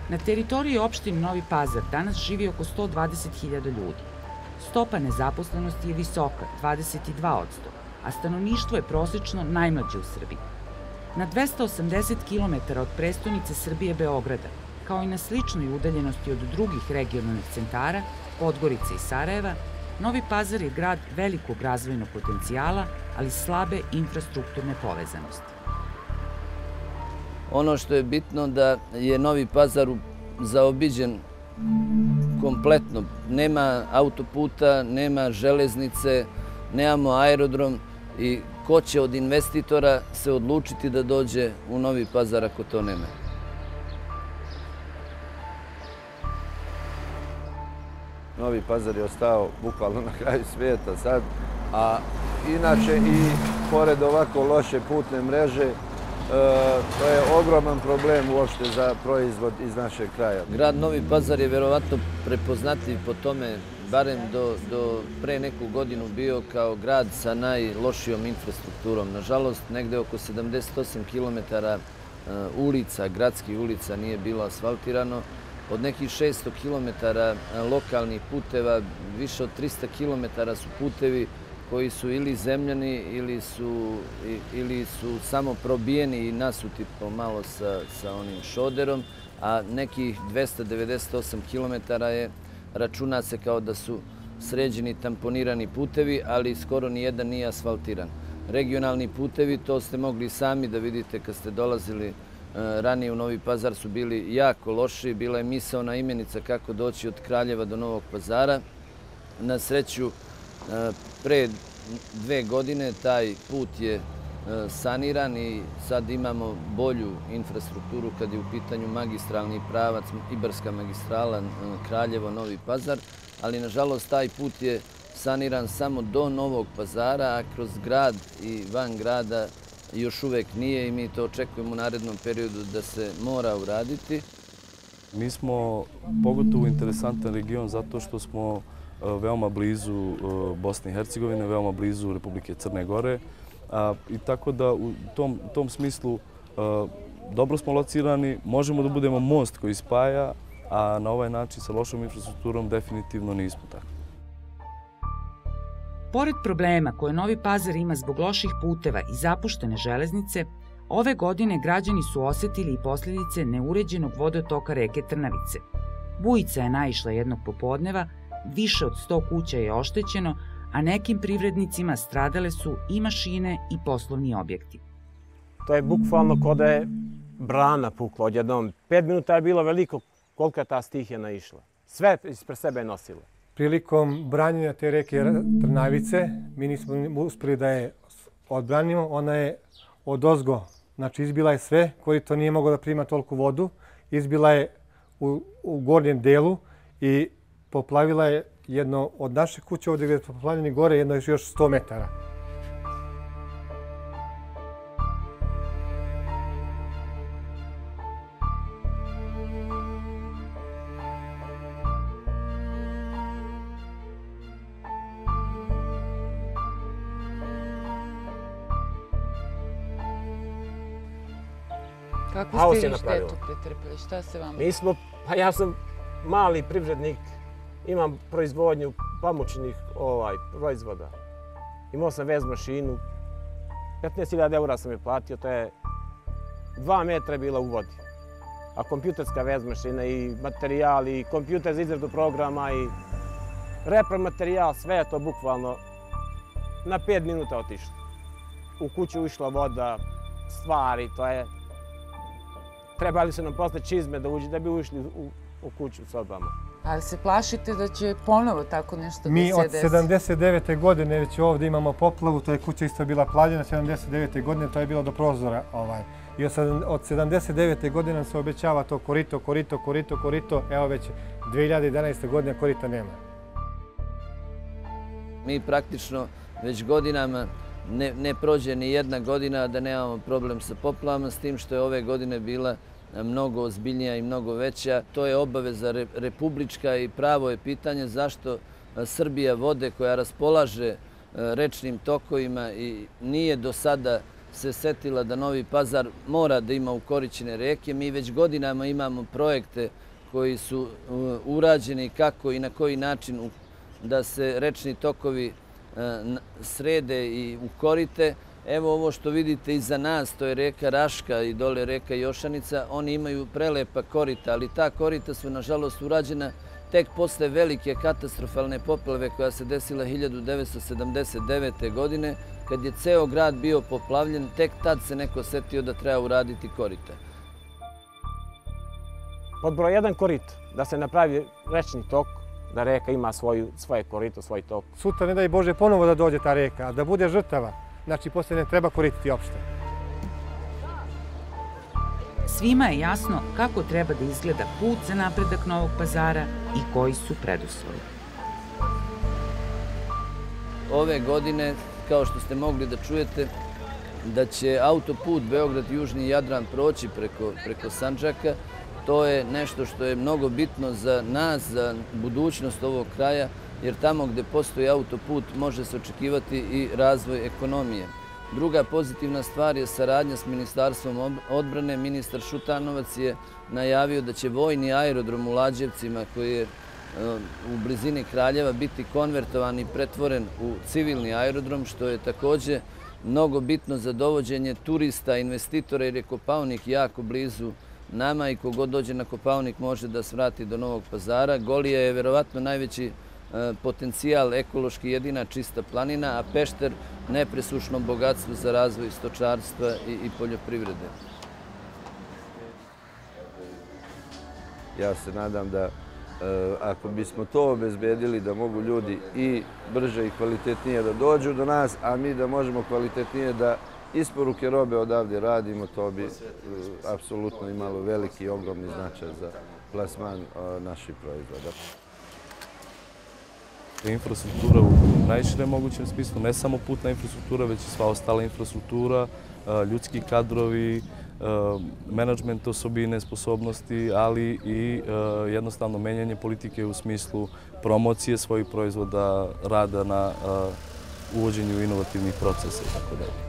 Na teritoriji opštine Novi Pazar danas živi oko 120.000 ljudi. Stopa nezaposlenosti je visoka, 22%, a stanovništvo je prosečno najmlađe u Srbiji. Na 280 km od prestonice Srbije Beograda, kao i na sličnoj udaljenosti od drugih regionalnih centara, Podgorice i Sarajeva, Novi Pazar je grad velikog razvojnog potencijala, ali slabe infrastrukturne povezanosti. Ono što je bitno da je Novi Pazar zaobiđen kompletno. Nema autoputa, nema železnice, nemamo aerodrom i ko će od investitora se odlučiti da dođe u Novi Pazar ako to nema? Novi Pazar je ostao bukvalno na kraju svijeta sad, a inače i pored ovako loše putne mreže, to je ogroman problem uopšte za proizvod iz našeg kraja. Grad Novi Pazar je verovatno prepoznatljiv po tome, barem do pre neku godinu bio kao grad sa najlošijom infrastrukturom. Nažalost, negde oko 78 km ulica, gradskih ulica nije bilo asfaltirano. Od nekih 600 km lokalnih puteva, više od 300 km su putevi koji su ili zemljani ili su samo probijeni i nasuti pomalo sa onim šoderom, a nekih 298 km računa se kao da su sređeni tamponirani putevi, ali skoro nijedan nije asfaltiran. Regionalni putevi, to ste mogli sami da vidite kad ste dolazili ranije u Novi Pazar, su bili jako loši. Bila je misaona imenica kako doći od Kraljeva do Novog Pazara. Na sreću, pre 2 godine taj put je saniran i sad imamo bolju infrastrukturu kad je u pitanju magistralni pravac, Ibarska magistrala Kraljevo-Novi Pazar, ali nažalost taj put je saniran samo do Novog Pazara, a kroz grad i van grada još uvek nije i mi to očekujemo u narednom periodu da se mora uraditi. Mi smo pogotovo interesantan region zato što smo veoma blizu Bosne i Hercegovine, veoma blizu Republike Crne Gore. I tako da u tom smislu dobro smo locirani, možemo da budemo most koji spaja, a na ovaj način sa lošom infrastrukturom definitivno nismo tako. Pored problema koje Novi Pazar ima zbog loših puteva i zapuštene železnice, ove godine građani su osetili i posljedice neuređenog vodotoka reke Trnavice. Bujica je naišla jednog popodneva, više od 100 kuća je oštećeno, a nekim privrednicima stradale su i mašine i poslovni objekti. To je bukvalno kao da je brana pukla odjednom. 5 minuta je bilo veliko koliko je ta stihija naišla. Sve ispred sebe je nosilo. Prilikom branjenja te reke Trnavice, mi nismo uspjeli da je odbranimo. Ona je odozgo, znači izbila je sve, korito nije moglo da prima toliko vodu. Izbila je u gornjem delu i poplavila je jedno od naše kuće ovdje gdje je poplavljeni gore, jedno je još 100 metara. Kakvu ste vi štetu pretrpili? Šta se vam... Ja sam mali privrednik, imam proizvodnju pamučnih proizvoda. Imao sam vez mašinu, 15.000 eura sam je platio, to je 2 metra bila u vodi. A kompjuterska vez mašina i materijal i kompjuter za izradu programa i repromaterijal, sve je to bukvalno na 5 minuta otišlo. U kuću ušla voda, stvari, to je... Trebali su nam posle čizme da bi ušli u kuću sobama. Ali se plašite da će ponovo tako nešto da se desi? Mi od 79. godine već ovdje imamo poplavu, to je kuća isto bila plavljena 79. godine, to je bilo do prozora. I od 79. godine nam se obećava to korito. Evo već 2011. godine korita nema. Mi praktično već godinama ne prođe ni jedna godina da nemamo problem sa poplavama, s tim što je ove godine bila mnogo ozbiljnija i mnogo veća. To je obaveza republička i pravo je pitanje zašto Srbija vode koja raspolaže rečnim tokovima i nije do sada se setila da Novi Pazar mora da ima ukoričene reke. Mi već godinama imamo projekte koji su urađeni kako i na koji način da se rečni tokovi srede i ukorite. Evo ovo što vidite iza nas, to je reka Raška i dole reka Jošanica. Oni imaju prelepa korita, ali ta korita su nažalost urađena tek posle velike katastrofalne poplave koja se desila 1979. godine, kad je ceo grad bio poplavljen, tek tad se neko setio da treba uraditi korita. Pod broj 1 korito, da se napravi rečni tok, da reka ima svoje korito, svoj tok. Sutra ne daj Bože ponovo da dođe ta reka, a da bude žrtava, znači posle ne treba koristiti opšte. Svima je jasno kako treba da izgleda put za napredak Novog Pazara i koji su preduslovi. Ove godine, kao što ste mogli da čujete, da će autoput Beograd-Južni Jadran proći preko Sandžaka. To je nešto što je mnogo bitno za nas, za budućnost ovog kraja, jer tamo gde postoji autoput može se očekivati i razvoj ekonomije. Druga pozitivna stvar je saradnja s Ministarstvom odbrane. Ministar Šutanovac je najavio da će vojni aerodrom u Lađevcima, koji je u blizini Kraljeva, biti konvertovan i pretvoren u civilni aerodrom, što je takođe mnogo bitno za dovođenje turista, investitora, jer je Kopaonik jako blizu nama i kogod dođe na Kopaonik može da svrati do Novog Pazara. Golija je verovatno najveći potencijal, ekološki jedina čista planina, a Pešter nepresušno bogatstvo za razvoj stočarstva i poljoprivrede. Ja se nadam da ako bismo to obezbedili da mogu ljudi i brže i kvalitetnije da dođu do nas, a mi da možemo kvalitetnije da isporuke robe odavde radimo, to bi apsolutno imalo veliki i ogromni značaj za plasman naših proizvoda. Infrastruktura u najširem mogućem smislu, ne samo putna infrastruktura, već i sva ostala infrastruktura, ljudski kadrovi, menadžment osobine, sposobnosti, ali i jednostavno menjanje politike u smislu promocije svojih proizvoda, rada na uvođenju inovativnih procesa i tako dalje.